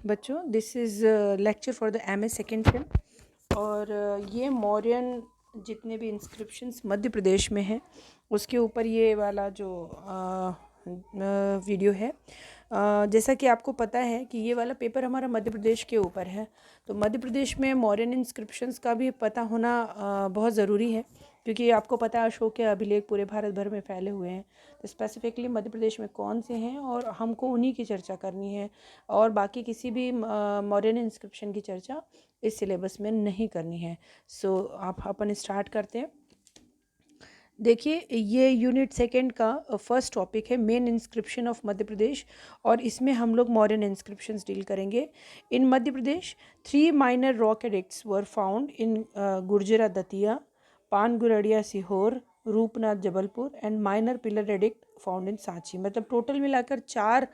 बच्चों, this is lecture for the MA second same. और ये मौर्यन जितने भी इंस्क्रिप्शंस मध्य प्रदेश में हैं उसके ऊपर ये वाला जो वीडियो है। जैसा कि आपको पता है कि ये वाला पेपर हमारा मध्य प्रदेश के ऊपर है, तो मध्य प्रदेश में मौर्यन इंस्क्रिप्शंस का भी पता होना बहुत ज़रूरी है, क्योंकि आपको पता है अशोक के अभिलेख पूरे भारत भर में फैले हुए हैं। तो स्पेसिफिकली मध्य प्रदेश में कौन से हैं और हमको उन्हीं की चर्चा करनी है, और बाकी किसी भी मॉडर्न इंस्क्रिप्शन की चर्चा इस सिलेबस में नहीं करनी है। सो आप अपन स्टार्ट करते हैं। देखिए, ये यूनिट सेकंड का फर्स्ट टॉपिक है, main inscription of Madhya Pradesh, और इसमें हम लोग मॉडर्न इंस्क्रिप्शंस डील करेंगे। In Madhya Pradesh 3 minor rock edicts were found in Gurjara Datia, Panguraria Sehore, Rupnath Jabalpur and minor pillar edict found in Sanchi. मतलब टोटल मिलाकर 4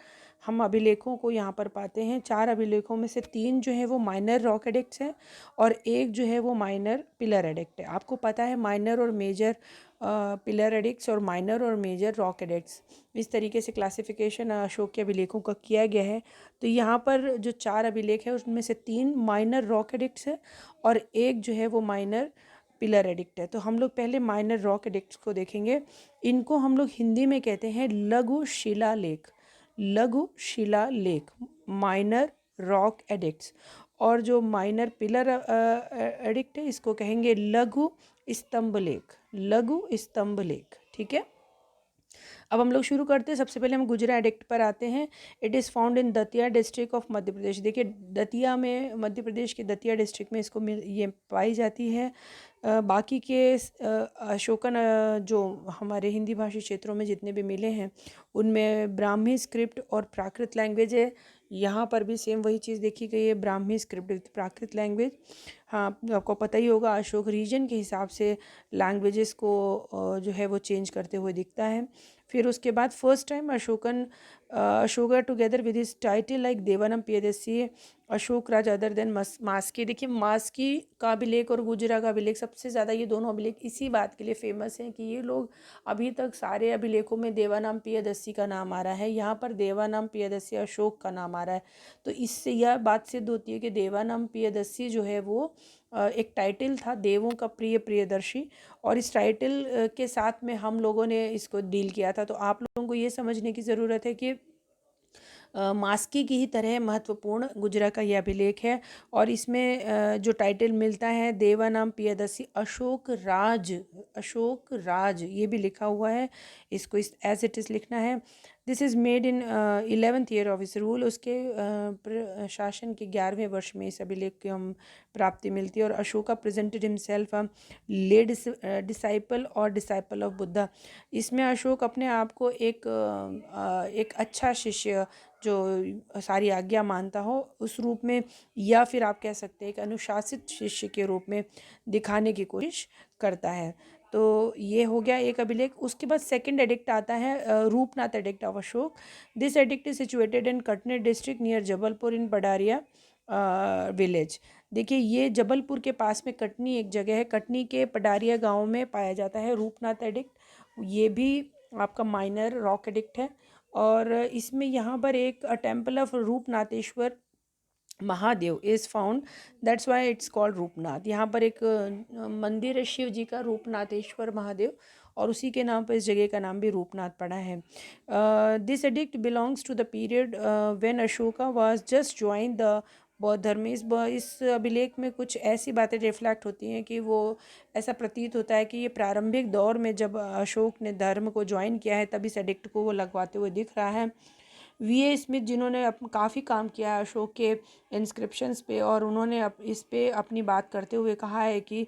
हम अभिलेखों को यहाँ पर पाते हैं। 4 अभिलेखों में से 3 जो है वो माइनर रॉक एडिक्ट्स हैं और 1 जो है वो माइनर पिलर एडिक्ट है। आपको पता है माइनर और मेजर पिलर एडिक्ट्स और माइनर और मेजर रॉक एडिक्ट्स, इस तरीके से क्लासिफिकेशन अशोक के अभिलेखों का किया गया है। तो यहाँ पर जो 4 अभिलेख है उसमें से 3 माइनर रॉक एडिक्ट्स है और 1 जो है वो माइनर पिलर एडिक्ट है। तो हम लोग पहले माइनर रॉक एडिक्ट्स को देखेंगे। इनको हम लोग हिंदी में कहते हैं लघु शिलालेख। लघु शिलालेख, माइनर रॉक एडिक्ट्स। और जो माइनर पिलर एडिक्ट है इसको कहेंगे लघु स्तंभ लेख। लघु स्तंभ लेख, ठीक है। अब हम लोग शुरू करते हैं। सबसे पहले हम गुजरा एडिक्ट पर आते हैं। It is found in Datia district of Madhya Pradesh. देखिए, दतिया में, मध्य प्रदेश के दतिया डिस्ट्रिक्ट में इसको ये पाई जाती है। बाकी के अशोकन जो हमारे हिंदी भाषी क्षेत्रों में जितने भी मिले हैं उनमें ब्राह्मी स्क्रिप्ट और प्राकृत लैंग्वेज है। यहाँ पर भी सेम वही चीज़ देखी गई है, Brahmi script with Prakrit language. हाँ, आपको पता ही होगा अशोक रीजन के हिसाब से लैंग्वेजेस को जो है वो चेंज करते हुए दिखता है। फिर उसके बाद first time Ashoka together with his title like Devanam Piyadassi Ashok Raj other than Maski. देखिए, मास्की का अभिलेख और गुजरा का अभिलेख सबसे ज़्यादा, ये दोनों अभिलेख इसी बात के लिए फेमस हैं कि ये लोग अभी तक सारे अभिलेखों में देवानाम पियदस्सी का नाम आ रहा है, यहाँ पर देवानाम पियदस्सी अशोक का नाम आ रहा है। तो इससे यह बात सिद्ध होती है कि देवानाम पियदस्सी जो है वो एक टाइटल था, देवों का प्रिय प्रियदर्शी, और इस टाइटल के साथ में हम लोगों ने इसको डील किया था। तो आप लोगों को ये समझने की ज़रूरत है कि मास्की की ही तरह महत्वपूर्ण गुजरा का यह अभिलेख है, और इसमें जो टाइटल मिलता है देवानाम पियदस्सी अशोक राज। अशोक राज ये भी लिखा हुआ है, इसको इस एज इट इज़ लिखना है। This is made in 11th year of इस रूल। उसके शासन के 11वें वर्ष में इस अभिलेख की हम प्राप्ति मिलती है। और अशोका प्रेजेंटेड हिमसेल्फ ले डिसाइपल और डिसाइपल ऑफ बुद्धा। इसमें अशोक अपने आप को एक अच्छा शिष्य जो सारी आज्ञा मानता हो उस रूप में, या फिर आप कह सकते हैं एक अनुशासित शिष्य के रूप में दिखाने की कोशिश करता है। तो ये हो गया एक अभिलेख। उसके बाद सेकंड एडिक्ट आता है Rupnath edict of Ashok. This edict is situated in Katni district near Jabalpur in Padariya village. देखिए, ये जबलपुर के पास में कटनी एक जगह है, कटनी के पडारिया गांव में पाया जाता है रूपनाथ एडिक्ट। ये भी आपका माइनर रॉक एडिक्ट है। और इसमें यहाँ पर एक temple of Rupnatheshwar Mahadev is found, that's why it's called Rupnath. यहाँ पर एक मंदिर है शिव जी का, रूपनाथेश्वर महादेव, और उसी के नाम पर इस जगह का नाम भी रूपनाथ पड़ा है। This edict belongs to the period when Ashoka was just join the बौद्ध धर्म। इस अभिलेख में कुछ ऐसी बातें रिफ्लेक्ट होती हैं कि वो ऐसा प्रतीत होता है कि ये प्रारंभिक दौर में जब अशोक ने धर्म को ज्वाइन किया है तब इस एडिक्ट को वो लगवाते हुए दिख रहा है। वी.ए. स्मिथ, जिन्होंने काफ़ी काम किया है अशोक के इंस्क्रिप्शंस पे, और उन्होंने इस पे अपनी बात करते हुए कहा है कि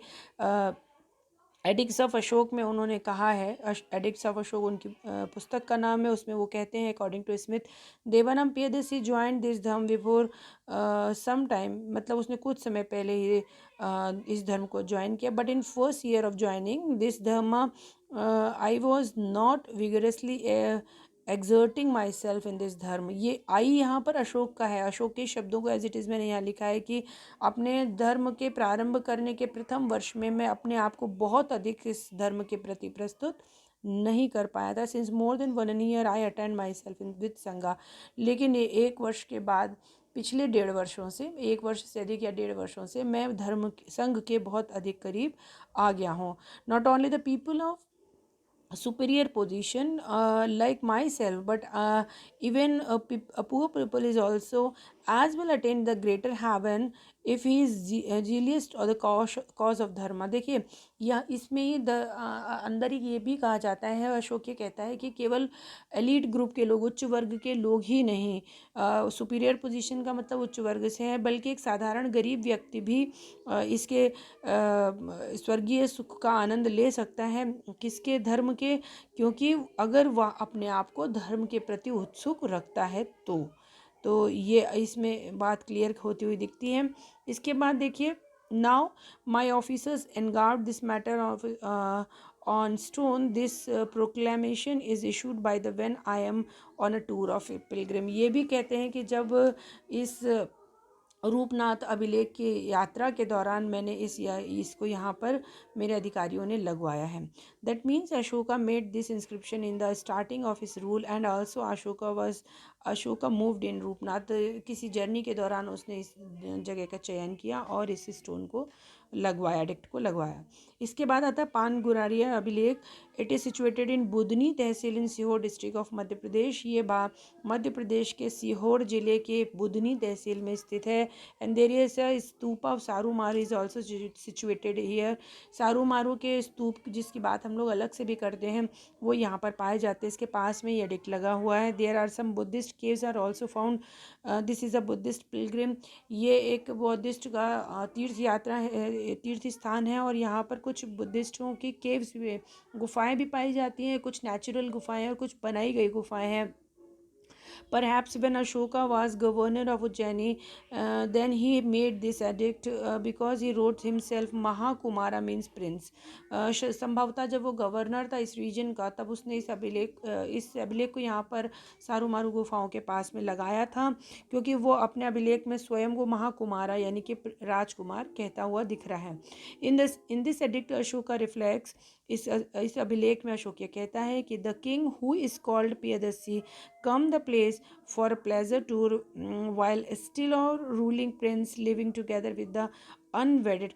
एडिक्ट्स ऑफ अशोक में उन्होंने कहा है, एडिक्ट्स ऑफ अशोक उनकी पुस्तक का नाम है, उसमें वो कहते हैं according to Smith, Devanam Piyadassi join this dharma before some time. मतलब उसने कुछ समय पहले ही इस धर्म को ज्वाइन किया, but in first year of joining this dharma I was not vigorously exerting my self in this dharma. ये आई यहाँ पर अशोक का है, अशोक के शब्दों को एज इट इज़ मैंने यहाँ लिखा है कि अपने धर्म के प्रारंभ करने के प्रथम वर्ष में मैं अपने आप को बहुत अधिक इस धर्म के प्रति प्रस्तुत नहीं कर पाया था। Since more than 1 year I attend my self in with संगा, लेकिन ये 1 वर्ष के बाद, पिछले 1.5 वर्षों से, 1 वर्ष से अधिक या 1.5 वर्षों से मैं संघ के बहुत अधिक करीब आ गया हूँ। Not only the people of superior position like myself, but even a poor people is also as well attain the greater heaven if he is zealous or the cause of dharma। देखिए यह इसमें ही अंदर ही ये भी कहा जाता है, अशोक ये कहता है कि केवल एलीट ग्रुप के लोग, उच्च वर्ग के लोग ही नहीं, सुपीरियर पोजीशन का मतलब उच्च वर्ग से है, बल्कि एक साधारण गरीब व्यक्ति भी इसके स्वर्गीय सुख का आनंद ले सकता है। किसके? धर्म के। क्योंकि अगर वह अपने आप को धर्म के प्रति उत्सुक रखता है तो ये इसमें बात क्लियर होती हुई दिखती है। इसके बाद देखिए, now my officers engraved this matter of on stone, this proclamation is issued by the when I am on a tour of pilgrim. ये भी कहते हैं कि जब इस रूपनाथ अभिलेख की यात्रा के दौरान मैंने इसको यहाँ पर मेरे अधिकारियों ने लगवाया है। That means Ashoka made this inscription in the starting of his rule and also Ashoka moved in Rupnath. किसी जर्नी के दौरान उसने इस जगह का चयन किया और इस स्टोन को लगवाया, डिक्ट को लगवाया। इसके बाद आता है पानगुरारिया अभिलेख। It is situated in Budhni tehsil in Sehore district of Madhya Pradesh. ये मध्य प्रदेश के सीहोर जिले के बुधनी तहसील में स्थित है। And there is a stupa of Sarumaru is also situated here. Sarumaru के स्तूप जिसकी बात हम लोग अलग से भी करते हैं, वो यहाँ पर पाए जाते हैं। इसके पास में ये डिक्ट लगा हुआ है। There are some Buddhist caves are also found. This is a Buddhist pilgrim. ये एक बुद्धिस्ट का तीर्थ यात्रा है, तीर्थ स्थान है, और यहाँ पर कुछ बुद्धिस्टों की केव्स भी, गुफाएं भी पाई जाती हैं। कुछ नेचुरल गुफाएं और कुछ बनाई गई गुफाएं हैं। Perhaps when Ashoka was governor of Ujjaini, then he made this edict because he wrote himself Mahakumara means prince। संभवतः जब वो गवर्नर था इस रीजन का, तब उसने इस अभिलेख को यहाँ पर सारूमारू गुफाओं के पास में लगाया था, क्योंकि वो अपने अभिलेख में स्वयं को महाकुमारा यानी कि राजकुमार कहता हुआ दिख रहा है। In this addict Ashoka reflex, इस अभिलेख में अशोक ये कहता है कि the king who is called Piyadassi come the place for a pleasure tour while still or ruling prince living together with the unwedded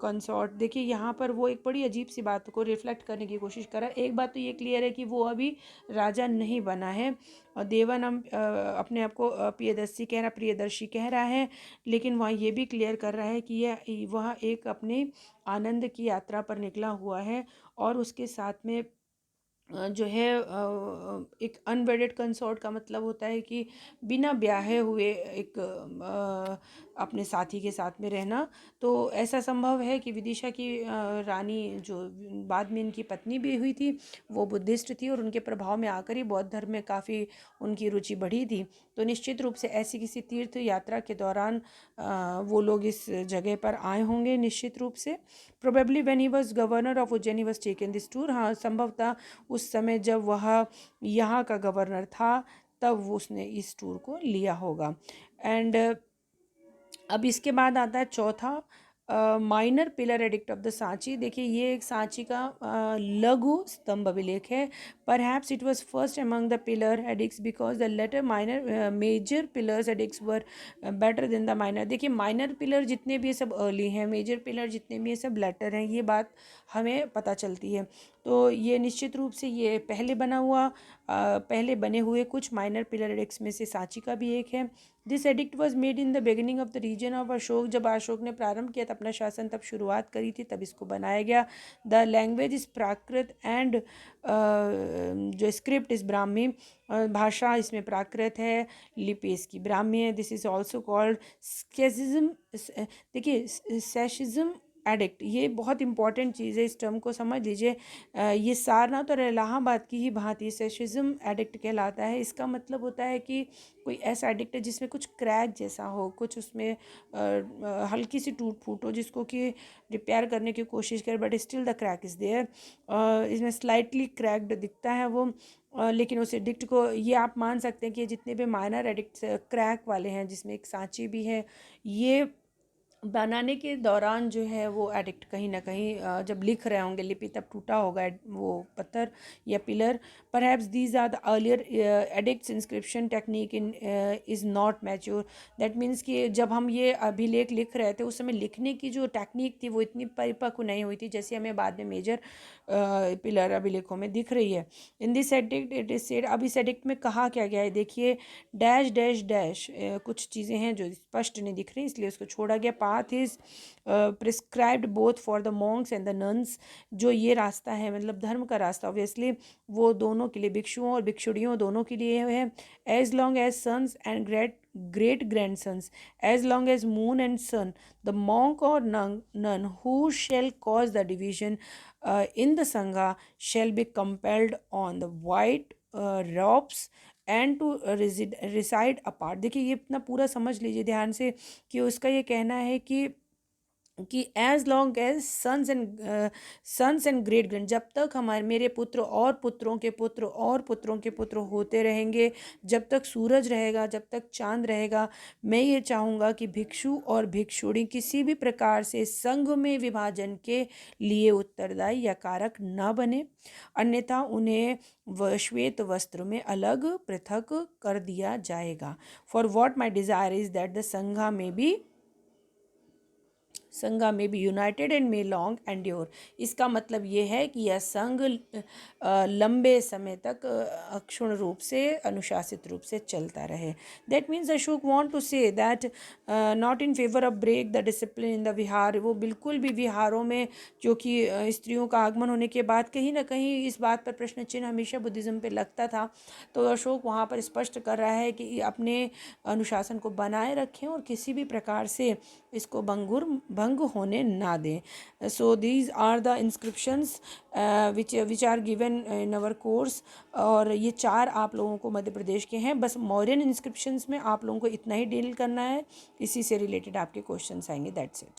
consort. देखिए यहाँ पर वो एक बड़ी अजीब सी बात को रिफ्लेक्ट करने की कोशिश कर रहा है। एक बात तो ये क्लियर है कि वो अभी राजा नहीं बना है, और देवानंद अपने आप को प्रियदर्शी कह रहा है, लेकिन वह ये भी क्लियर कर रहा है कि वह एक अपने आनंद की यात्रा पर निकला हुआ है, और उसके साथ में जो है एक अनवेडेड कंसॉर्ट का मतलब होता है कि बिना ब्याहे हुए एक अपने साथी के साथ में रहना। तो ऐसा संभव है कि विदिशा की रानी जो बाद में इनकी पत्नी भी हुई थी, वो बुद्धिस्ट थी, और उनके प्रभाव में आकर ही बौद्ध धर्म में काफ़ी उनकी रुचि बढ़ी थी। तो निश्चित रूप से ऐसी किसी तीर्थ यात्रा के दौरान वो लोग इस जगह पर आए होंगे निश्चित रूप से। Probably when he was governor of Ujjain was taken this tour. हाँ, संभवतः उस समय जब वह यहाँ का गवर्नर था, तब उसने इस टूर को लिया होगा। एंड अब इसके बाद आता है चौथा, minor pillar edict of the Sanchi. देखिए ये एक सांची का लघु स्तंभ अभिलेख है। Perhaps it was first among the pillar edicts because the later minor major pillars edicts were better than the minor. देखिए माइनर पिलर जितने भी ये सब अर्ली हैं, मेजर पिलर जितने भी ये सब लेटर हैं, ये बात हमें पता चलती है। तो ये निश्चित रूप से ये पहले बने हुए कुछ माइनर पिलर एडिक्ट्स में से सांची का भी एक है। This edict was made in the beginning of the reign of Ashok. जब अशोक ने प्रारंभ किया था अपना शासन, तब शुरुआत करी थी, तब इसको बनाया गया। The language is Prakrit and जो स्क्रिप्ट इस ब्राह्मी, भाषा इसमें प्राकृत है, लिपि इसकी ब्राह्मी है। This is also called schism. देखिए सेशिज्म एडिक्ट, ये बहुत इंपॉर्टेंट चीज़ है, इस टर्म को समझ लीजिए। ये सारनाथ और इलाहाबाद की ही भांति सेशिज्म एडिक्ट कहलाता है। इसका मतलब होता है कि कोई ऐसा एडिक्ट है जिसमें कुछ क्रैक जैसा हो, कुछ उसमें हल्की सी टूट फूट हो, जिसको कि रिपेयर करने की कोशिश करे, but still the crack is there. इसमें स्लाइटली क्रैक्ड दिखता है वो, लेकिन उस एडिक्ट को ये आप मान सकते हैं कि जितने भी माइनर एडिक्ट्स क्रैक वाले हैं, जिसमें एक सांची भी है, ये बनाने के दौरान जो है वो एडिक्ट कहीं ना कहीं जब लिख रहे होंगे लिपि तब टूटा होगा वो पत्थर या pillar. Perhaps these are the earlier edicts inscription technique in is not mature. That means कि जब हम ये अभिलेख लिख रहे थे उस समय लिखने की जो टेक्निक थी वो इतनी परिपक्व नहीं हुई थी जैसे हमें बाद में मेजर पिलर अभिलेखों में दिख रही है। In this addict it is said, अब इस एडिक्ट में कहा क्या गया है देखिए, डैश डैश डैश कुछ चीज़ें हैं जो स्पष्ट नहीं दिख रही इसलिए उसको छोड़ा गया। Path is prescribed both for the Monks and the nuns, जो ये रास्ता है मतलब धर्म का रास्ता ऑब्वियसली वो दोनों के लिए, भिक्षुओं और भिक्षुड़ियों दोनों के लिए है। As long as sons and great grandsons, as long as moon and sun, the monk or nun who shall cause the division in the sangha shall be compelled on the white robes and to reside apart। देखिए ये इतना पूरा समझ लीजिए ध्यान से कि उसका ये कहना है कि as long as sons and great grand, जब तक हमारे मेरे पुत्र और पुत्रों के पुत्र और पुत्रों के पुत्र होते रहेंगे, जब तक सूरज रहेगा, जब तक चांद रहेगा, मैं ये चाहूँगा कि भिक्षु और भिक्षुणी किसी भी प्रकार से संघ में विभाजन के लिए उत्तरदायी या कारक न बने, अन्यथा उन्हें श्वेत वस्त्र में अलग पृथक कर दिया जाएगा। For what my desire is that the Sangha may be united and may long endure. इसका मतलब ये है कि यह संघ लंबे समय तक अक्षुण्ण रूप से अनुशासित रूप से चलता रहे। That means Ashok want to say that not in favour of break the discipline in the vihara. वो बिल्कुल भी विहारों में जो कि स्त्रियों का आगमन होने के बाद कहीं ना कहीं इस बात पर प्रश्न चिन्ह हमेशा बुद्धिज़्म पे लगता था, तो अशोक वहाँ पर स्पष्ट कर रहा है कि अपने अनुशासन को बनाए रखें और किसी भी प्रकार से इसको भंग होने ना दें। So these are the inscriptions which are given in our course, और ये 4 आप लोगों को मध्य प्रदेश के हैं। बस मौर्यन इंस्क्रिप्शंस में आप लोगों को इतना ही डील करना है, इसी से रिलेटेड आपके क्वेश्चंस आएंगे। That's it.